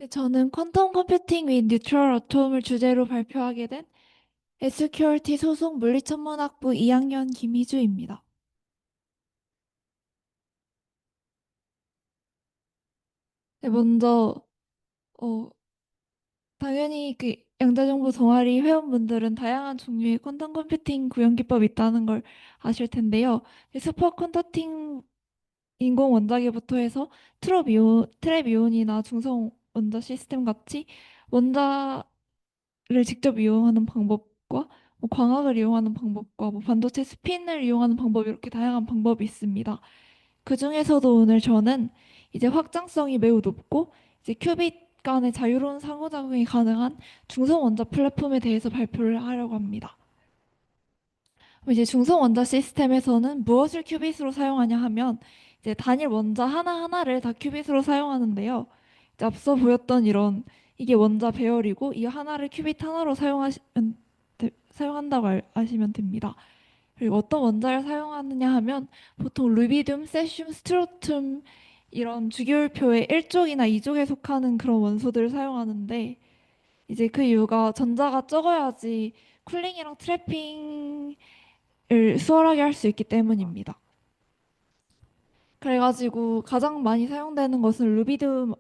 네, 저는 퀀텀 컴퓨팅 및 뉴트럴 어톰을 주제로 발표하게 된 SQRT 소속 물리천문학부 2학년 김희주입니다. 네, 먼저 어, 당연히 그 양자정보 동아리 회원분들은 다양한 종류의 퀀텀 컴퓨팅 구현 기법이 있다는 걸 아실 텐데요. 슈퍼 퀀터팅 인공 원자계부터 해서 트랩 이온이나 중성 원자 시스템 같이 원자 를 직접 이용하는 방법과 광학을 이용하는 방법과 반도체 스핀을 이용하는 방법 이렇게 다양한 방법이 있습니다. 그 중에서도 오늘 저는 이제 확장성이 매우 높고 이제 큐빅 간의 자유로운 상호작용이 가능한 중성 원자 플랫폼에 대해서 발표를 하려고 합니다. 이제 중성 원자 시스템에서는 무엇을 큐빗으로 사용하냐 하면 이제 단일 원자 하나하나를 다 큐빗으로 사용하는데요. 이제 앞서 보였던 이런 이게 원자 배열이고 이 하나를 큐빗 하나로 사용한다고 아시면 됩니다. 그리고 어떤 원자를 사용하느냐 하면 보통 루비듐, 세슘, 스트론튬 이런 주기율표의 1족이나 2족에 속하는 그런 원소들을 사용하는데 이제 그 이유가 전자가 적어야지 쿨링이랑 트래핑 을 수월하게 할 수 있기 때문입니다. 그래가지고 가장 많이 사용되는 것은 루비듐의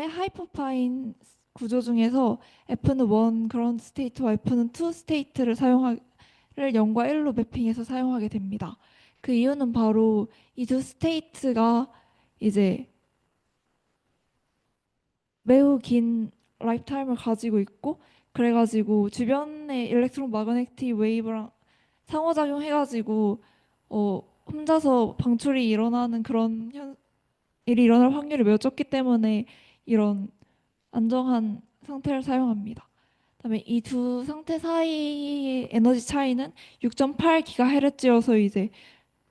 하이퍼파인 구조 중에서 F는 1 그라운드 스테이트와 F는 2 스테이트를 사용하를 0과 1로 매핑해서 사용하게 됩니다. 그 이유는 바로 이 두 스테이트가 이제 매우 긴 라이프 타임을 가지고 있고 그래가지고 주변의 일렉트로 마그네틱 웨이브랑 상호작용해가지고 혼자서 방출이 일어나는 그런 일이 일어날 확률이 매우 적기 때문에 이런 안정한 상태를 사용합니다. 그다음에 이 두 상태 사이의 에너지 차이는 6.8GHz여서 이제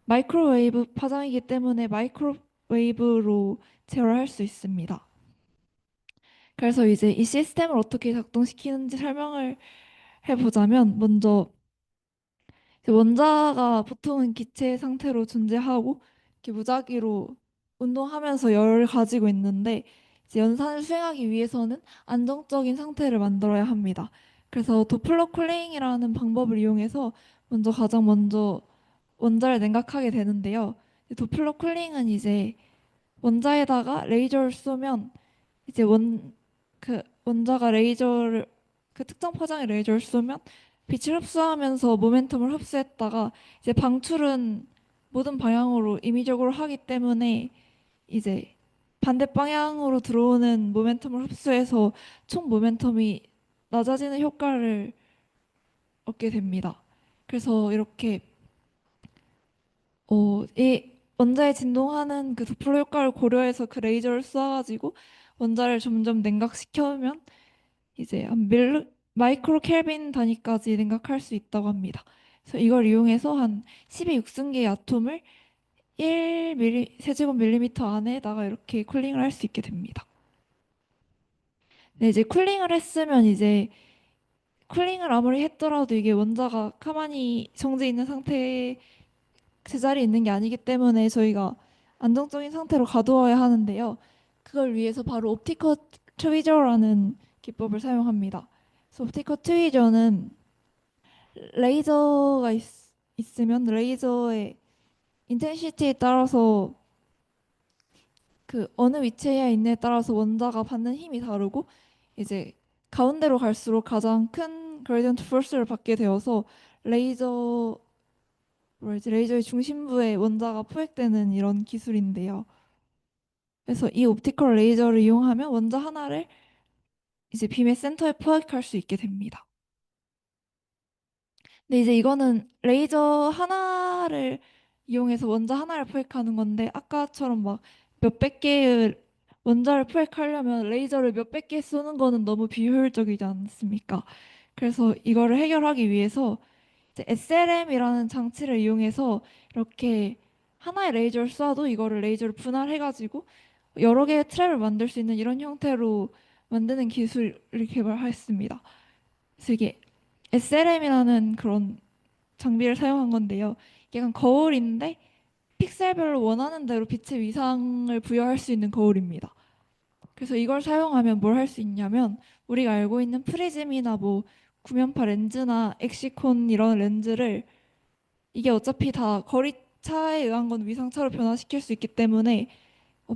마이크로웨이브 파장이기 때문에 마이크로웨이브로 제어할 수 있습니다. 그래서 이제 이 시스템을 어떻게 작동시키는지 설명을 해보자면 먼저 이제 원자가 보통은 기체 상태로 존재하고 이렇게 무작위로 운동하면서 열을 가지고 있는데 이제 연산을 수행하기 위해서는 안정적인 상태를 만들어야 합니다. 그래서 도플러 쿨링이라는 방법을 이용해서 가장 먼저 원자를 냉각하게 되는데요. 도플러 쿨링은 이제 원자에다가 레이저를 쏘면 이제 그 원자가 레이저를 그 특정 파장의 레이저를 쏘면 빛을 흡수하면서 모멘텀을 흡수했다가 이제 방출은 모든 방향으로 임의적으로 하기 때문에 이제 반대 방향으로 들어오는 모멘텀을 흡수해서 총 모멘텀이 낮아지는 효과를 얻게 됩니다. 그래서 이렇게 이 원자에 진동하는 그 도플러 효과를 고려해서 그 레이저를 쏘아가지고 원자를 점점 냉각시켜면 이제 마이크로 켈빈 단위까지 냉각할 수 있다고 합니다. 그래서 이걸 이용해서 한 12육승계의 아톰을 1 세제곱 밀리미터 안에다가 이렇게 쿨링을 할 수 있게 됩니다. 네, 이제 쿨링을 했으면 이제 쿨링을 아무리 했더라도 이게 원자가 가만히 정지 있는 상태에 제자리에 있는 게 아니기 때문에 저희가 안정적인 상태로 가두어야 하는데요. 그걸 위해서 바로 옵티커 트위저라는 기법을 사용합니다. 그래서 옵티커 트위저는 레이저가 있으면 레이저의 인텐시티에 따라서 그 어느 위치에 있느냐에 따라서 원자가 받는 힘이 다르고 이제 가운데로 갈수록 가장 큰 그레디언트 포스를 받게 되어서 레이저 레이저의 중심부에 원자가 포획되는 이런 기술인데요. 그래서 이 옵티컬 레이저를 이용하면 원자 하나를 이제 빔의 센터에 포획할 수 있게 됩니다. 근데 이제 이거는 레이저 하나를 이용해서 원자 하나를 포획하는 건데 아까처럼 막 몇백 개의 원자를 포획하려면 레이저를 몇백 개 쏘는 거는 너무 비효율적이지 않습니까? 그래서 이거를 해결하기 위해서 이제 SLM이라는 장치를 이용해서 이렇게 하나의 레이저를 쏴도 이거를 레이저를 분할해가지고 여러 개의 트랩을 만들 수 있는 이런 형태로 만드는 기술을 개발했습니다. 그래서 이게 SLM이라는 그런 장비를 사용한 건데요. 이게 약간 거울인데 픽셀별로 원하는 대로 빛의 위상을 부여할 수 있는 거울입니다. 그래서 이걸 사용하면 뭘 할 수 있냐면 우리가 알고 있는 프리즘이나 뭐 구면파 렌즈나 엑시콘 이런 렌즈를 이게 어차피 다 거리차에 의한 건 위상차로 변화시킬 수 있기 때문에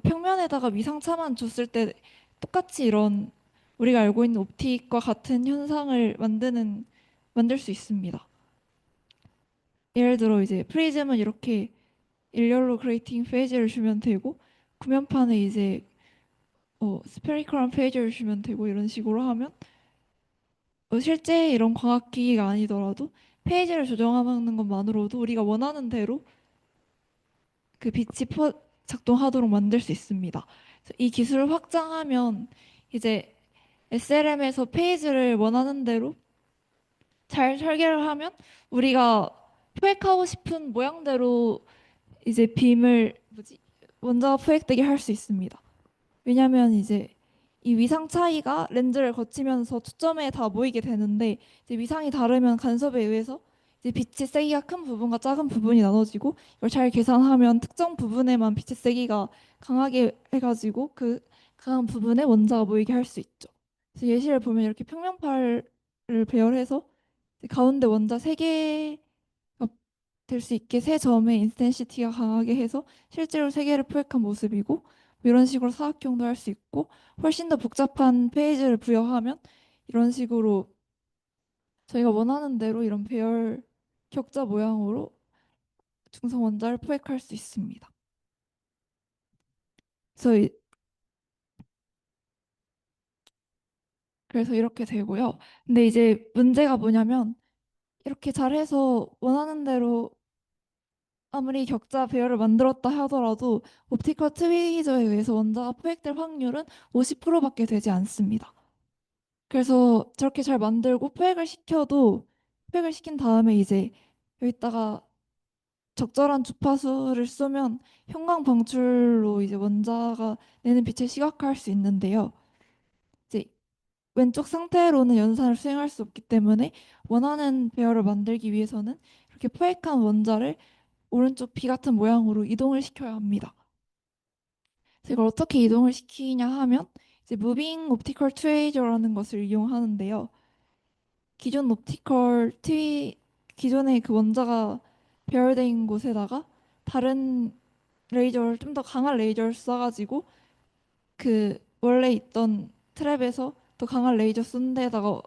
평면에다가 위상차만 줬을 때 똑같이 이런 우리가 알고 있는 옵틱과 같은 현상을 만들 수 있습니다. 예를 들어 이제 프리즘은 이렇게 일렬로 그레이팅 페이지를 주면 되고 구면판에 이제 스페리컬한 페이지를 주면 되고 이런 식으로 하면 실제 이런 광학기기가 아니더라도 페이지를 조정하는 것만으로도 우리가 원하는 대로 그 작동하도록 만들 수 있습니다. 그래서 이 기술을 확장하면 이제 SLM에서 페이지를 원하는 대로 잘 설계를 하면 우리가 포획하고 싶은 모양대로 이제 빔을 원자가 포획되게 할 수 있습니다. 왜냐하면 이제 이 위상 차이가 렌즈를 거치면서 초점에 다 모이게 되는데 이제 위상이 다르면 간섭에 의해서 이제 빛의 세기가 큰 부분과 작은 부분이 나눠지고 이걸 잘 계산하면 특정 부분에만 빛의 세기가 강하게 해가지고 그 강한 부분에 원자가 모이게 할 수 있죠. 그래서 예시를 보면 이렇게 평면파를 배열해서 이제 가운데 원자 세개가 될 수 있게 세 점의 인텐시티가 강하게 해서 실제로 세 개를 포획한 모습이고 뭐 이런 식으로 사각형도 할 수 있고 훨씬 더 복잡한 페이지를 부여하면 이런 식으로 저희가 원하는 대로 이런 배열 격자 모양으로 중성 원자를 포획할 수 있습니다. 그래서, 그래서 이렇게 되고요. 근데 이제 문제가 뭐냐면 이렇게 잘해서 원하는 대로 아무리 격자 배열을 만들었다 하더라도 옵티컬 트위저에 의해서 원자가 포획될 확률은 50%밖에 되지 않습니다. 그래서 저렇게 잘 만들고 포획을 시킨 다음에 이제 여기다가 적절한 주파수를 쏘면 형광 방출로 이제 원자가 내는 빛을 시각화할 수 있는데요. 이제 왼쪽 상태로는 연산을 수행할 수 없기 때문에 원하는 배열을 만들기 위해서는 이렇게 포획한 원자를 오른쪽 비 같은 모양으로 이동을 시켜야 합니다. 그래서 이걸 어떻게 이동을 시키냐 하면 이제 무빙 옵티컬 트레이저라는 것을 이용하는데요. 기존 옵티컬 트위 기존의 그 원자가 배열된 곳에다가 다른 레이저를 좀 더 강한 레이저를 쏴가지고 그 원래 있던 트랩에서 더 강한 레이저 쏜 데다가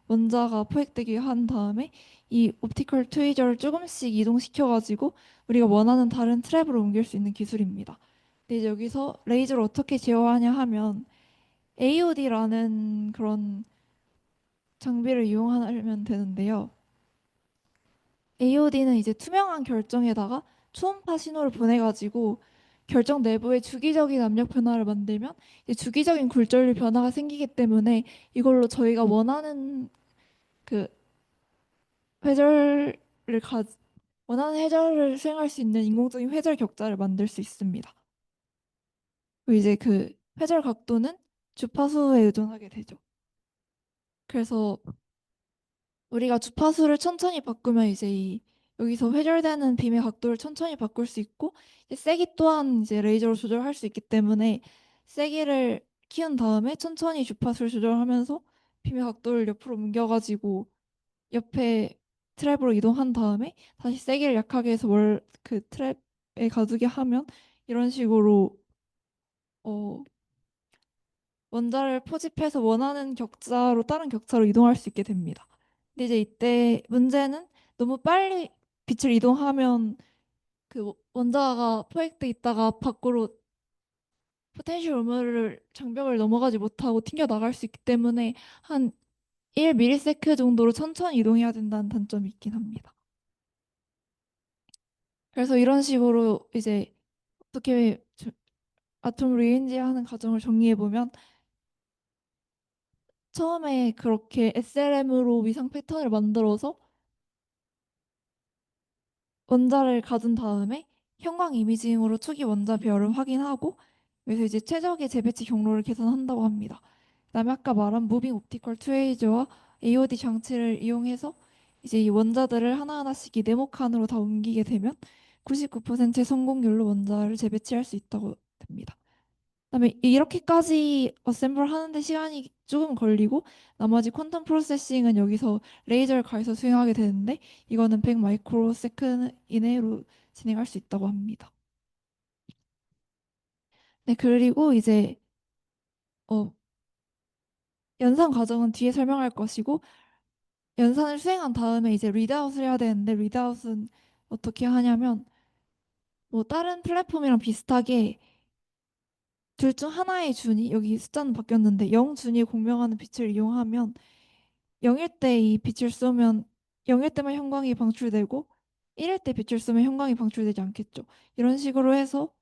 원자가 포획되게 한 다음에 이 옵티컬 트위저를 조금씩 이동시켜가지고 우리가 원하는 다른 트랩으로 옮길 수 있는 기술입니다. 근데 이제 여기서 레이저를 어떻게 제어하냐 하면 AOD라는 그런 장비를 이용하면 되는데요. AOD는 이제 투명한 결정에다가 초음파 신호를 보내가지고 결정 내부에 주기적인 압력 변화를 만들면 이제 주기적인 굴절류 변화가 생기기 때문에 이걸로 저희가 그 회절을 가 원하는 회절을 수행할 수 있는 인공적인 회절 격자를 만들 수 있습니다. 그리고 이제 그 회절 각도는 주파수에 의존하게 되죠. 그래서 우리가 주파수를 천천히 바꾸면 이제 여기서 회절되는 빔의 각도를 천천히 바꿀 수 있고 이제 세기 또한 이제 레이저로 조절할 수 있기 때문에 세기를 키운 다음에 천천히 주파수를 조절하면서 빔의 각도를 옆으로 옮겨가지고 옆에 트랩으로 이동한 다음에 다시 세기를 약하게 해서 그 트랩에 가두게 하면 이런 식으로 어, 원자를 포집해서 원하는 격자로 다른 격자로 이동할 수 있게 됩니다. 근데 이제 이때 문제는 너무 빨리 빛을 이동하면 그 원자가 포획돼 있다가 밖으로 포텐셜 오물을 장벽을 넘어가지 못하고 튕겨 나갈 수 있기 때문에 한 1ms 정도로 천천히 이동해야 된다는 단점이 있긴 합니다. 그래서 이런 식으로 이제 어떻게 아톰 리인지하는 과정을 정리해 보면 처음에 그렇게 SLM으로 위상 패턴을 만들어서 원자를 가둔 다음에 형광 이미징으로 초기 원자 배열을 확인하고 그래서 이제 최적의 재배치 경로를 계산한다고 합니다. 그다음에 아까 말한 무빙 옵티컬 트레이저와 AOD 장치를 이용해서 이제 이 원자들을 하나하나씩 이 네모칸으로 다 옮기게 되면 99%의 성공률로 원자를 재배치할 수 있다고 됩니다. 그다음에 이렇게까지 어셈블 하는데 시간이 조금 걸리고 나머지 퀀텀 프로세싱은 여기서 레이저를 가해서 수행하게 되는데 이거는 100 마이크로 세컨 이내로 진행할 수 있다고 합니다. 네, 그리고 이제 어, 연산 과정은 뒤에 설명할 것이고 연산을 수행한 다음에 이제 리드아웃을 해야 되는데 리드아웃은 어떻게 하냐면 뭐 다른 플랫폼이랑 비슷하게 둘 중 하나의 준위 여기 숫자는 바뀌었는데 0 준위 공명하는 빛을 이용하면 0일 때 이 빛을 쏘면 0일 때만 형광이 방출되고 1일 때 빛을 쏘면 형광이 방출되지 않겠죠. 이런 식으로 해서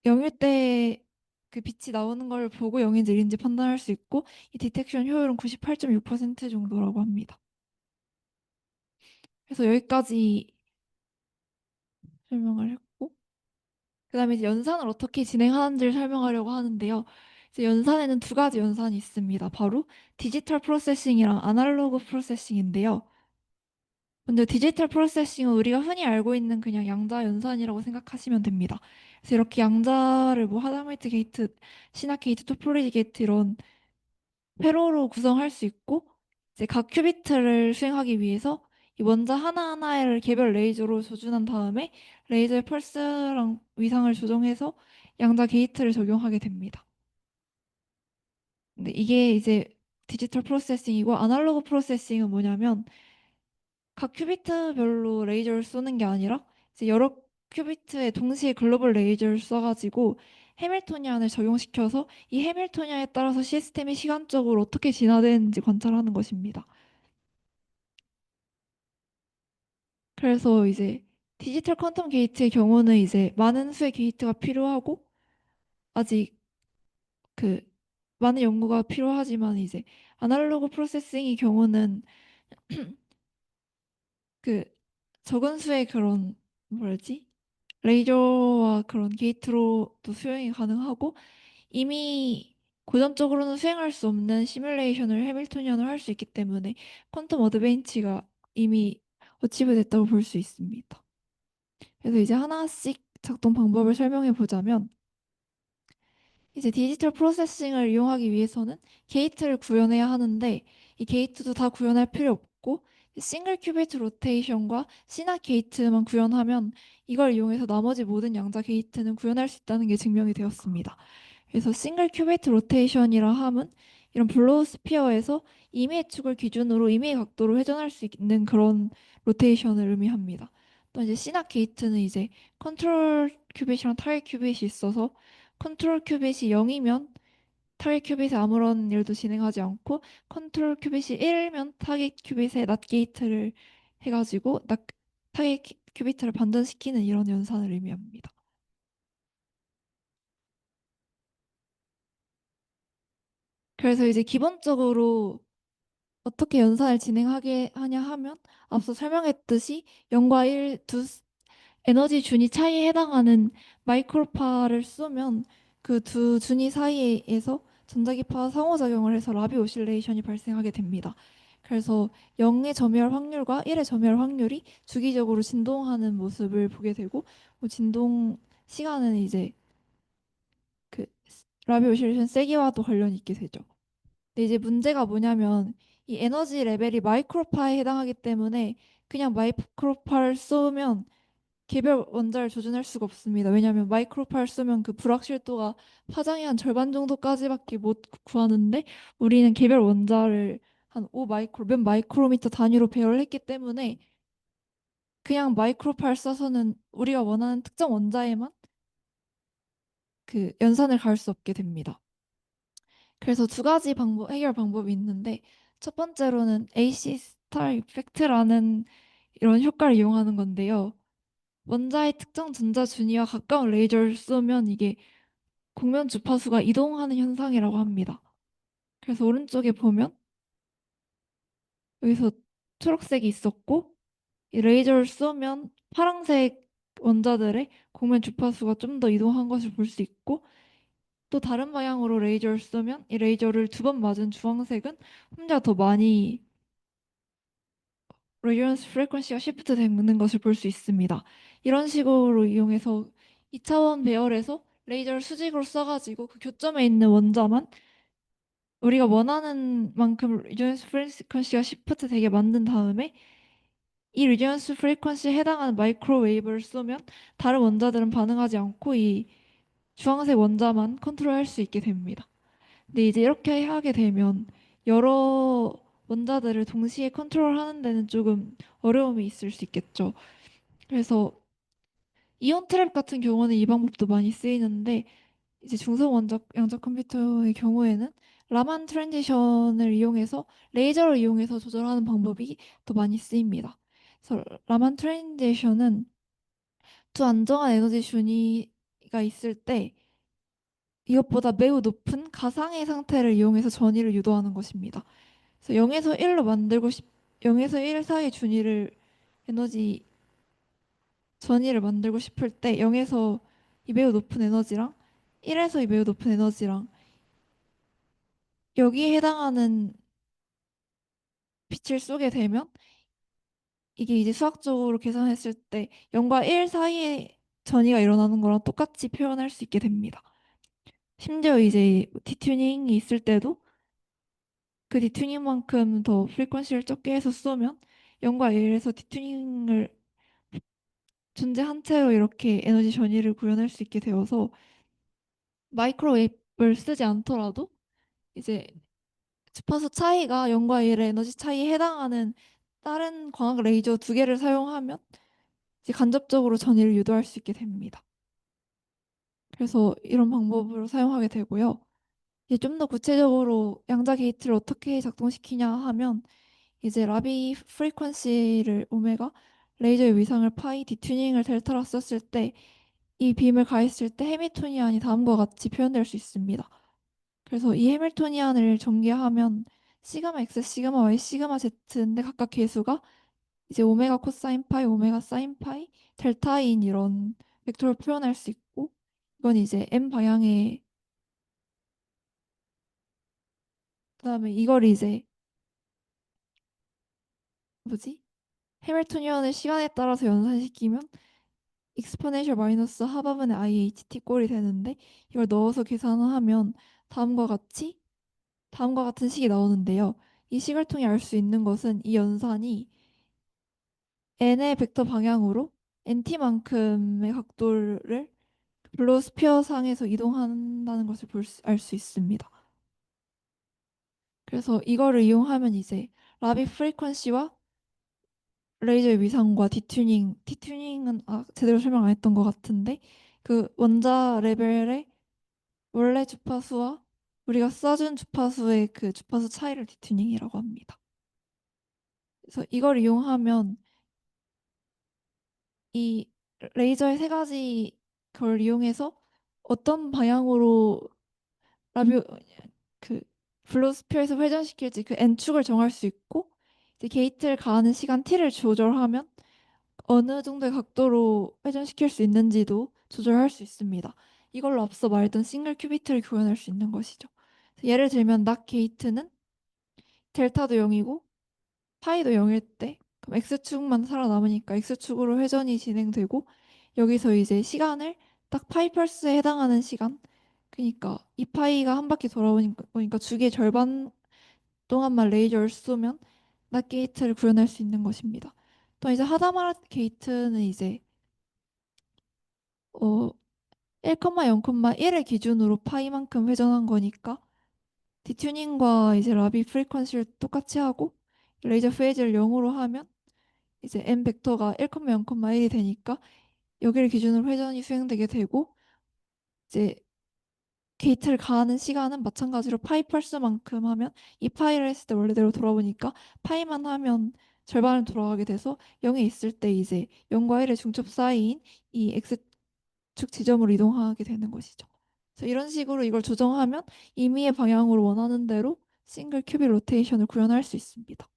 0일 때 그 빛이 나오는 걸 보고 0인지 1인지 판단할 수 있고 이 디텍션 효율은 98.6% 정도라고 합니다. 그래서 여기까지 설명을 했고 그다음에 이제 연산을 어떻게 진행하는지를 설명하려고 하는데요. 이제 연산에는 두 가지 연산이 있습니다. 바로 디지털 프로세싱이랑 아날로그 프로세싱인데요. 먼저 디지털 프로세싱은 우리가 흔히 알고 있는 그냥 양자 연산이라고 생각하시면 됩니다. 그래서 이렇게 양자를 뭐 하다메이트 게이트, 시나 게이트, 토폴로지 게이트 이런 회로로 구성할 수 있고 이제 각 큐비트를 수행하기 위해서 이 원자 하나하나를 개별 레이저로 조준한 다음에 레이저의 펄스랑 위상을 조정해서 양자 게이트를 적용하게 됩니다. 근데 이게 이제 디지털 프로세싱이고 아날로그 프로세싱은 뭐냐면 각 큐비트별로 레이저를 쏘는 게 아니라 이제 여러 큐비트에 동시에 글로벌 레이저를 쏴가지고 해밀토니안을 적용시켜서 이 해밀토니안에 따라서 시스템이 시간적으로 어떻게 진화되는지 관찰하는 것입니다. 그래서 이제 디지털 퀀텀 게이트의 경우는 이제 많은 수의 게이트가 필요하고 아직 그 많은 연구가 필요하지만 이제 아날로그 프로세싱의 경우는 그 적은 수의 그런 뭐랄지 레이저와 그런 게이트로도 수행이 가능하고 이미 고전적으로는 수행할 수 없는 시뮬레이션을 해밀토니언을 할 수 있기 때문에 퀀텀 어드벤치가 이미 어치브 됐다고 볼 수 있습니다. 그래서 이제 하나씩 작동 방법을 설명해 보자면 이제 디지털 프로세싱을 이용하기 위해서는 게이트를 구현해야 하는데 이 게이트도 다 구현할 필요 없고 싱글 큐비트 로테이션과 시나 게이트만 구현하면 이걸 이용해서 나머지 모든 양자 게이트는 구현할 수 있다는 게 증명이 되었습니다. 그래서 싱글 큐비트 로테이션이라 함은 이런 블로우 스피어에서 임의의 축을 기준으로 임의의 각도로 회전할 수 있는 그런 로테이션을 의미합니다. 또 이제 시나 게이트는 이제 컨트롤 큐빗이랑 타겟 큐빗이 있어서 컨트롤 큐빗이 0이면 타겟 큐빗에 아무런 일도 진행하지 않고 컨트롤 큐빗이 1이면 타겟 큐빗에 낫 게이트를 해가지고 타겟 큐빗을 반전시키는 이런 연산을 의미합니다. 그래서 이제 기본적으로 어떻게 연산을 진행하게 하냐 하면 앞서 설명했듯이 0과 1 두 에너지 준위 차이에 해당하는 마이크로파를 쏘면 그 두 준위 사이에서 전자기파와 상호작용을 해서 라비 오실레이션이 발생하게 됩니다. 그래서 0의 점유할 확률과 1의 점유할 확률이 주기적으로 진동하는 모습을 보게 되고 뭐 진동 시간은 이제 그 라비 오실레이션 세기와도 관련이 있게 되죠. 근데 이제 문제가 뭐냐면 이 에너지 레벨이 마이크로파에 해당하기 때문에 그냥 마이크로파를 쏘면 개별 원자를 조준할 수가 없습니다. 왜냐하면 마이크로파를 쏘면 그 불확실도가 파장의 한 절반 정도까지밖에 못 구하는데 우리는 개별 원자를 한 5 마이크로 몇 마이크로미터 단위로 배열했기 때문에 그냥 마이크로파를 쏴서는 우리가 원하는 특정 원자에만 그 연산을 가할 수 없게 됩니다. 그래서 두 가지 해결 방법이 있는데 첫 번째로는 AC 스타 이펙트라는 이런 효과를 이용하는 건데요. 원자의 특정 전자 준위와 가까운 레이저를 쏘면 이게 곡면 주파수가 이동하는 현상이라고 합니다. 그래서 오른쪽에 보면 여기서 초록색이 있었고 이 레이저를 쏘면 파란색 원자들의 곡면 주파수가 좀 더 이동한 것을 볼 수 있고 또 다른 방향으로 레이저를 쏘면 이 레이저를 두 번 맞은 주황색은 혼자 더 많이 레지던스 프리퀀시가 시프트 되는 것을 볼 수 있습니다. 이런 식으로 이용해서 2차원 배열에서 레이저를 수직으로 써가지고 그 교점에 있는 원자만 우리가 원하는 만큼 리디언스 프리퀀시가 시프트 되게 만든 다음에 이 리디언스 프리퀀시에 해당하는 마이크로웨이브를 쏘면 다른 원자들은 반응하지 않고 이 주황색 원자만 컨트롤할 수 있게 됩니다. 근데 이제 이렇게 하게 되면 여러 원자들을 동시에 컨트롤하는 데는 조금 어려움이 있을 수 있겠죠. 그래서 이온 트랩 같은 경우는 이 방법도 많이 쓰이는데 이제 중성 원자 양자 컴퓨터의 경우에는 라만 트랜지션을 이용해서 레이저를 이용해서 조절하는 방법이 더 많이 쓰입니다. 그래서 라만 트랜지션은 두 안정한 에너지 준위가 있을 때 이것보다 매우 높은 가상의 상태를 이용해서 전위를 유도하는 것입니다. 그래서 0에서 1로 만들고 0에서 1 사이 준위를 에너지 전위를 만들고 싶을 때 0에서 이 매우 높은 에너지랑 1에서 이 매우 높은 에너지랑 여기에 해당하는 빛을 쏘게 되면 이게 이제 수학적으로 계산했을 때 0과 1 사이에 전이가 일어나는 거랑 똑같이 표현할 수 있게 됩니다. 심지어 이제 디튜닝이 있을 때도 그 디튜닝만큼 더 프리퀀시를 적게 해서 쏘면 0과 1에서 디튜닝을 존재한 채로 이렇게 에너지 전이를 구현할 수 있게 되어서 마이크로웨이브를 쓰지 않더라도 이제 주파수 차이가 0과 1의 에너지 차이에 해당하는 다른 광학 레이저 두 개를 사용하면 이제 간접적으로 전이를 유도할 수 있게 됩니다. 그래서 이런 방법으로 사용하게 되고요. 이제 좀 더 구체적으로 양자 게이트를 어떻게 작동시키냐 하면 이제 라비 프리퀀시를 오메가, 레이저의 위상을 파이, 디튜닝을 델타로 썼을 때 이 빔을 가했을 때 해밀토니안이 다음과 같이 표현될 수 있습니다. 그래서 이 해밀토니안을 전개하면 시그마 x, 시그마 y, 시그마 z인데 각각 계수가 이제 오메가 코사인 파이, 오메가 사인 파이, 델타인 이런 벡터를 표현할 수 있고 이건 이제 n 방향의 그다음에 이걸 이제 뭐지? 해밀토니언을 시간에 따라서 연산시키면 익스포넨셜 마이너스 하바분의 IHT 꼴이 되는데 이걸 넣어서 계산하면 다음과 같이 다음과 같은 식이 나오는데요. 이 식을 통해 알 수 있는 것은 이 연산이 n의 벡터 방향으로 nt만큼의 각도를 블로스피어 상에서 이동한다는 것을 알 수 있습니다. 그래서 이거를 이용하면 이제 라비 프리퀀시와 레이저의 위상과 디튜닝은 제대로 설명 안 했던 것 같은데 그 원자 레벨의 원래 주파수와 우리가 쏴준 주파수의 그 주파수 차이를 디튜닝이라고 합니다. 그래서 이걸 이용하면 이 레이저의 세 가지 걸 이용해서 어떤 방향으로 라비 그 블루스피어에서 회전시킬지 그 n축을 정할 수 있고 이제 게이트를 가하는 시간 t를 조절하면 어느 정도의 각도로 회전시킬 수 있는지도 조절할 수 있습니다. 이걸로 앞서 말했던 싱글 큐비트를 구현할 수 있는 것이죠. 예를 들면 낙 게이트는 델타도 0이고 파이도 0일 때 그럼 x축만 살아남으니까 x축으로 회전이 진행되고 여기서 이제 시간을 딱 파이 펄스에 해당하는 시간 그러니까 이 파이가 한 바퀴 돌아보니까 주기의 절반 동안만 레이저를 쏘면 낙 게이트를 구현할 수 있는 것입니다. 또 이제 하다마라 게이트는 이제 1,0,1을 기준으로 파이만큼 회전한 거니까 디튜닝과 이제 라비 프리퀀시를 똑같이 하고 레이저 페이즈를 0으로 하면 이제 n 벡터가 1,0,1이 되니까 여기를 기준으로 회전이 수행되게 되고 이제 게이트를 가하는 시간은 마찬가지로 파이 펄스만큼 하면 이 파이를 했을 때 원래대로 돌아보니까 파이만 하면 절반을 돌아가게 돼서 0에 있을 때 이제 0과 1의 중첩 사이인 이 X축 지점으로 이동하게 되는 것이죠. 그래서 이런 식으로 이걸 조정하면 임의의 방향으로 원하는 대로 싱글 큐빅 로테이션을 구현할 수 있습니다.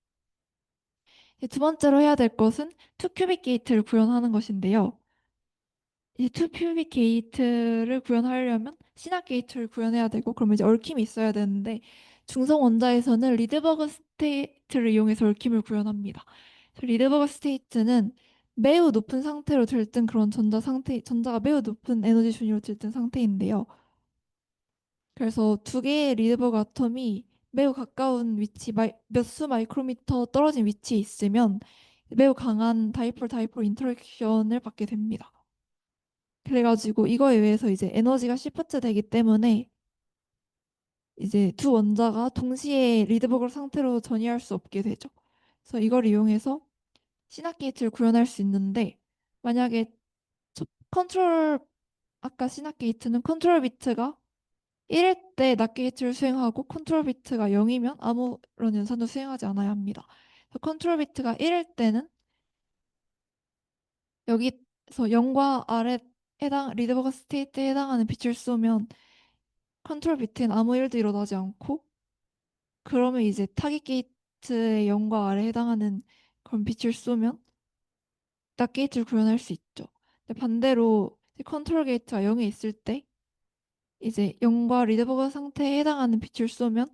두 번째로 해야 될 것은 투 큐빅 게이트를 구현하는 것인데요. 이제 투 큐빅 게이트를 구현하려면 시납 게이트를 구현해야 되고 그러면 이제 얽힘이 있어야 되는데 중성 원자에서는 리드버그 스테이트를 이용해서 얽힘을 구현합니다. 그래서 리드버그 스테이트는 매우 높은 상태로 들뜬 그런 전자가 매우 높은 에너지 순위로 들뜬 상태인데요. 그래서 두 개의 리드버그 아톰이 매우 가까운 위치, 몇 수 마이크로미터 떨어진 위치에 있으면 매우 강한 다이폴 다이폴 인터랙션을 받게 됩니다. 그래가지고 이거에 의해서 이제 에너지가 시프트 되기 때문에 이제 두 원자가 동시에 리드버그 상태로 전이할 수 없게 되죠. 그래서 이걸 이용해서 시납 게이트를 구현할 수 있는데 만약에 컨트롤 아까 시납 게이트는 컨트롤 비트가 1일 때 낫 게이트를 수행하고 컨트롤 비트가 0이면 아무런 연산도 수행하지 않아야 합니다. 그래서 컨트롤 비트가 1일 때는 여기서 0과 아래 해당 리드버그 스테이트에 해당하는 빛을 쏘면 컨트롤 비트엔 아무 일도 일어나지 않고 그러면 이제 타깃 게이트의 0과 아래 해당하는 그런 빛을 쏘면 낫 게이트를 구현할 수 있죠. 근데 반대로 컨트롤 게이트가 0에 있을 때 이제 0과 리드버그 상태에 해당하는 빛을 쏘면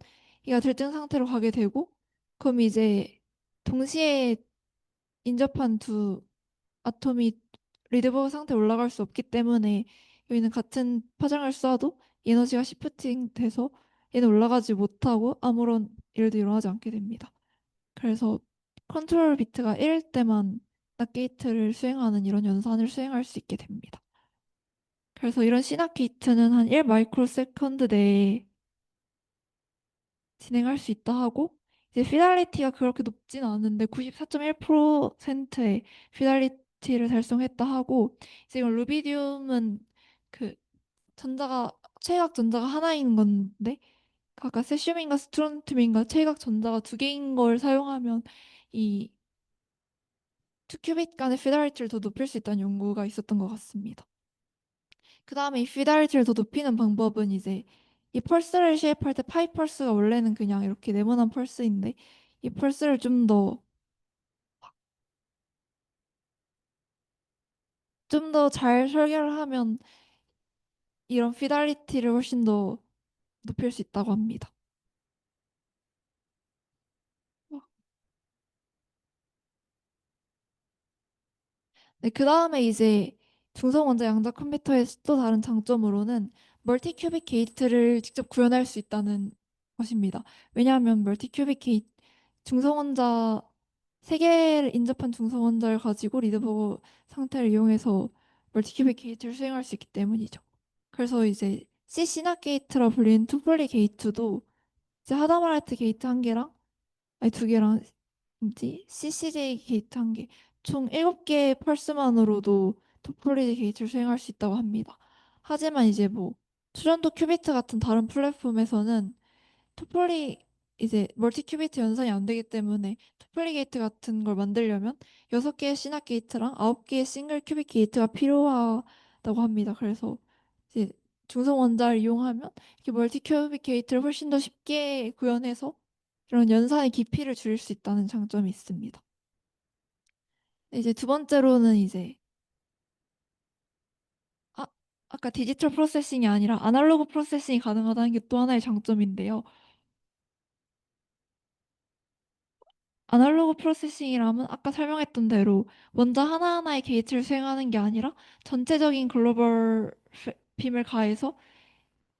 이가 들뜬 상태로 가게 되고 그럼 이제 동시에 인접한 두 아톰이 리드버그 상태에 올라갈 수 없기 때문에 여기는 같은 파장을 쏴도 에너지가 시프팅 돼서 얘는 올라가지 못하고 아무런 일도 일어나지 않게 됩니다. 그래서 컨트롤 비트가 1일 때만 낫게이트를 수행하는 이런 연산을 수행할 수 있게 됩니다. 그래서 이런 시납 게이트는 한 1 마이크로 세컨드 내에 진행할 수 있다 하고 이제 피달리티가 그렇게 높진 않은데 94.1%의 피달리티를 달성했다 하고 이제 이건 루비디움은 그 전자가 최각 전자가 하나인 건데 아까 세슘인가 스트론튬인가 최각 전자가 두 개인 걸 사용하면 이 투 큐빗 간의 피달리티를 더 높일 수 있다는 연구가 있었던 것 같습니다. 그 다음에 이 피달리티를 더 높이는 방법은 이제 이 펄스를 시입할 때 파이 펄스가 원래는 그냥 이렇게 네모난 펄스인데 이 펄스를 좀 더 잘 설계를 하면 이런 피달리티를 훨씬 더 높일 수 있다고 합니다. 네, 그 다음에 이제 중성원자 양자 컴퓨터의 또 다른 장점으로는 멀티 큐빅 게이트를 직접 구현할 수 있다는 것입니다. 왜냐하면 멀티 큐빅 게이트 중성원자 세 개를 인접한 중성원자를 가지고 리드버그 상태를 이용해서 멀티 큐빅 게이트를 수행할 수 있기 때문이죠. 그래서 이제 C 시나 게이트라 불리는 투폴리 게이트도 이제 하다말라이트 게이트 한 개랑 아니 두 개랑 뭐지? CCJ 게이트 한 개. 총 7개의 펄스만으로도 토폴리지 게이트를 수행할 수 있다고 합니다. 하지만 이제 뭐 트런도 큐비트 같은 다른 플랫폼에서는 토폴리 이제 멀티 큐비트 연산이 안 되기 때문에 토폴리 게이트 같은 걸 만들려면 6개의 시납 게이트랑 9개의 싱글 큐빅 게이트가 필요하다고 합니다. 그래서 이제 중성 원자를 이용하면 이렇게 멀티 큐빅 게이트를 훨씬 더 쉽게 구현해서 이런 연산의 깊이를 줄일 수 있다는 장점이 있습니다. 이제 두 번째로는 이제 아, 아까 디지털 프로세싱이 아니라 아날로그 프로세싱이 가능하다는 게 또 하나의 장점인데요. 아날로그 프로세싱이라면 아까 설명했던 대로 원자 하나하나의 게이트를 수행하는 게 아니라 전체적인 글로벌 빔을 가해서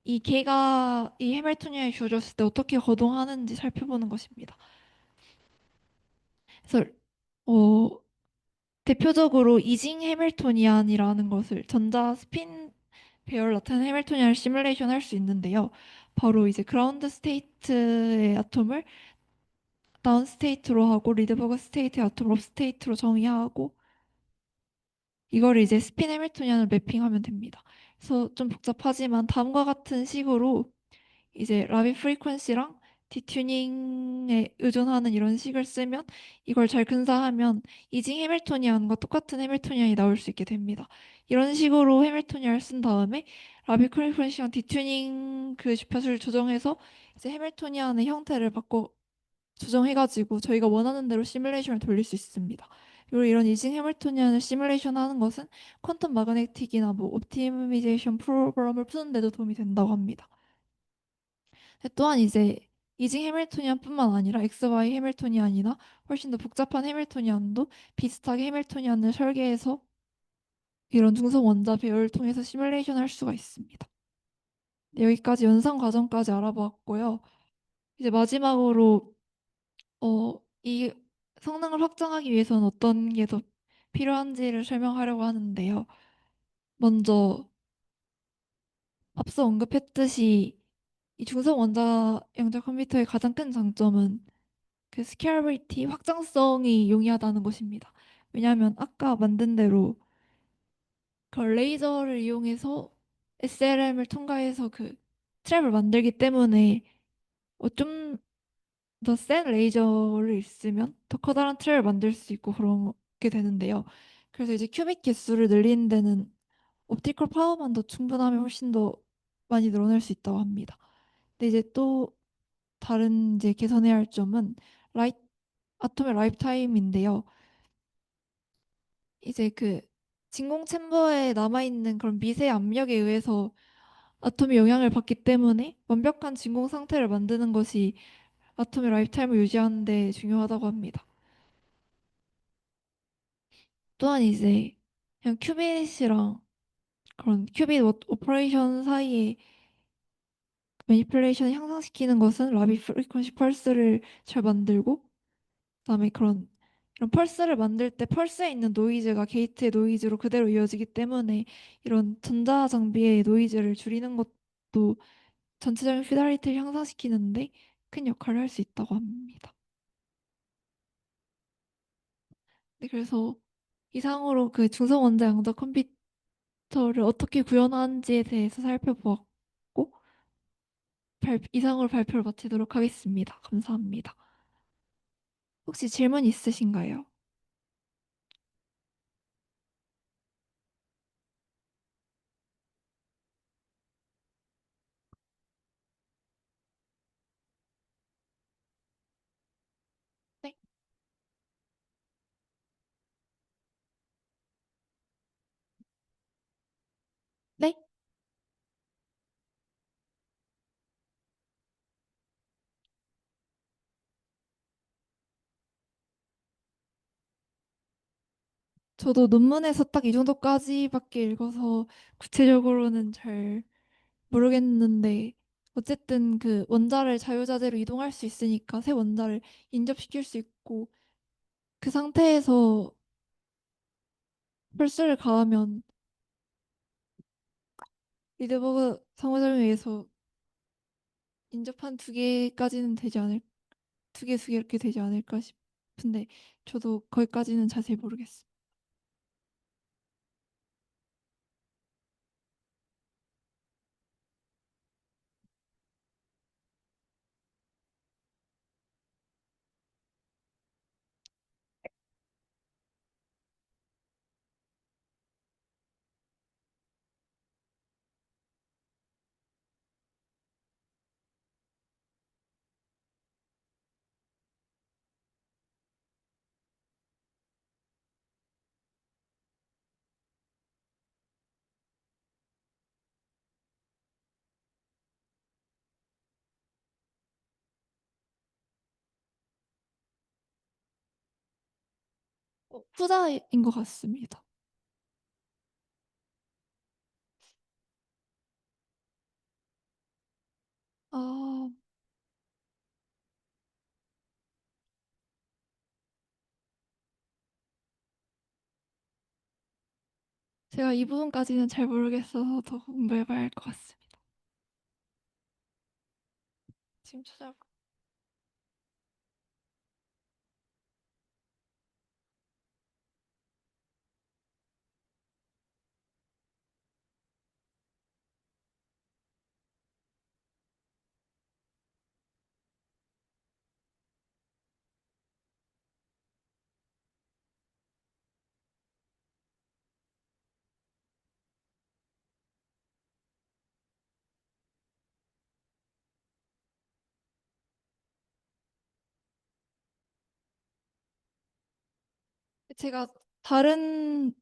이 개가 이 해밀토니안이 주어졌을 때 어떻게 거동하는지 살펴보는 것입니다. 그래서 어, 대표적으로 이징 해밀토니안이라는 것을 전자 스핀 배열 나타낸 해밀토니안을 시뮬레이션 할 수 있는데요. 바로 이제 그라운드 스테이트의 아톰을 다운 스테이트로 하고 리드버그 스테이트의 아톰을 업 스테이트로 정의하고 이거를 이제 스핀 해밀토니안을 매핑하면 됩니다. 그래서 좀 복잡하지만 다음과 같은 식으로 이제 라비 프리퀀시랑 디튜닝에 의존하는 이런 식을 쓰면 이걸 잘 근사하면 이징 해밀토니안과 똑같은 해밀토니안이 나올 수 있게 됩니다. 이런 식으로 해밀토니안을 쓴 다음에 라비 프리퀀시랑 디튜닝 그 주파수를 조정해서 이제 해밀토니안의 형태를 바꿔 조정해가지고 저희가 원하는 대로 시뮬레이션을 돌릴 수 있습니다. 그리고 이런 이징 해밀토니안을 시뮬레이션 하는 것은 퀀텀 마그네틱이나 뭐 옵티미제이션 프로그램을 푸는 데도 도움이 된다고 합니다. 또한 이제 이징 해밀토니안뿐만 아니라 XY 해밀토니안이나 훨씬 더 복잡한 해밀토니안도 비슷하게 해밀토니안을 설계해서 이런 중성 원자 배열을 통해서 시뮬레이션 할 수가 있습니다. 네, 여기까지 연산 과정까지 알아보았고요. 이제 마지막으로 이 성능을 확장하기 위해서는 어떤 게 더 필요한지를 설명하려고 하는데요. 먼저 앞서 언급했듯이 이 중성 원자 영자 컴퓨터의 가장 큰 장점은 그 스케일러비리티 확장성이 용이하다는 것입니다. 왜냐하면 아까 만든 대로 그 레이저를 이용해서 SLM을 통과해서 그 트랩을 만들기 때문에 좀 더 센 레이저를 있으면 더 커다란 트랩을 만들 수 있고 그렇게 되는데요. 그래서 이제 큐빅 개수를 늘리는 데는 옵티컬 파워만 더 충분하면 훨씬 더 많이 늘어날 수 있다고 합니다. 근데 이제 또 다른 이제 개선해야 할 점은 라이 아톰의 라이프 타임인데요. 이제 그 진공 챔버에 남아있는 그런 미세 압력에 의해서 아톰이 영향을 받기 때문에 완벽한 진공 상태를 만드는 것이 아톰의 라이프 타임을 유지하는 데 중요하다고 합니다. 또한 이제 그냥 큐빗이랑 그런 큐빗 오퍼레이션 사이에 매니플레이션을 향상시키는 것은 라비 프리퀀시 펄스를 잘 만들고 그다음에 이런 펄스를 만들 때 펄스에 있는 노이즈가 게이트의 노이즈로 그대로 이어지기 때문에 이런 전자 장비의 노이즈를 줄이는 것도 전체적인 피달리티를 향상시키는데 큰 역할을 할 수 있다고 합니다. 네, 그래서 이상으로 그 중성 원자 양자 컴퓨터를 어떻게 구현하는지에 대해서 살펴보았고 이상으로 발표를 마치도록 하겠습니다. 감사합니다. 혹시 질문 있으신가요? 네. 네? 저도 논문에서 딱 이 정도까지밖에 읽어서 구체적으로는 잘 모르겠는데 어쨌든 그 원자를 자유자재로 이동할 수 있으니까 새 원자를 인접시킬 수 있고 그 상태에서 펄스를 가하면 리드버그 상호작용에 의해서 인접한 두 개까지는 되지 않을 두 개 이렇게 되지 않을까 싶은데 저도 거기까지는 자세히 모르겠어요. 후자인 것 같습니다. 아, 제가 이 부분까지는 잘 모르겠어서 더 공부해봐야 할 것 같습니다. 지금 찾아볼게요. 제가 다른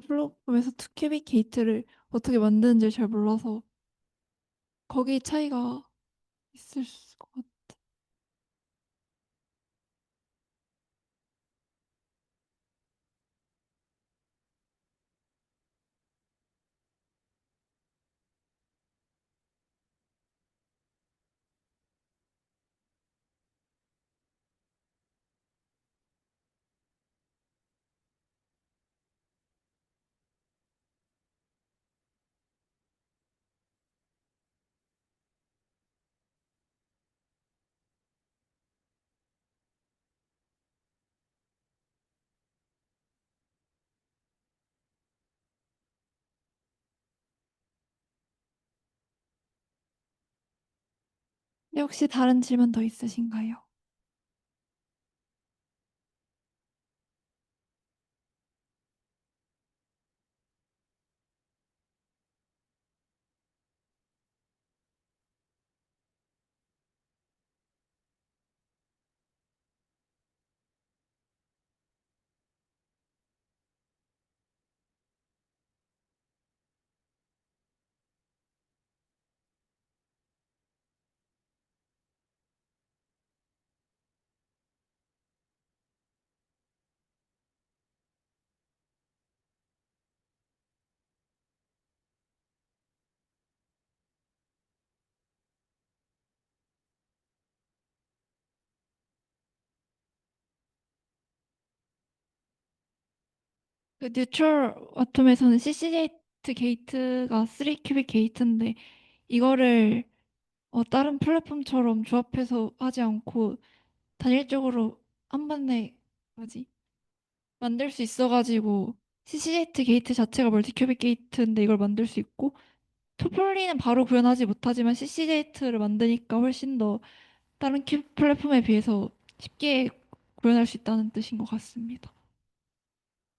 플랫폼에서 투캐빅 게이트를 어떻게 만드는지 잘 몰라서 거기 차이가 있을 것 같아. 네, 혹시 다른 질문 더 있으신가요? 그 뉴트럴 아톰에서는 CC제이트 게이트가 3 큐빅 게이트인데 이거를 다른 플랫폼처럼 조합해서 하지 않고 단일적으로 한 번에 뭐지? 만들 수 있어가지고 CC제이트 게이트 자체가 멀티큐빅 게이트인데 이걸 만들 수 있고 토플리는 바로 구현하지 못하지만 CC제이트를 만드니까 훨씬 더 다른 큐 플랫폼에 비해서 쉽게 구현할 수 있다는 뜻인 것 같습니다.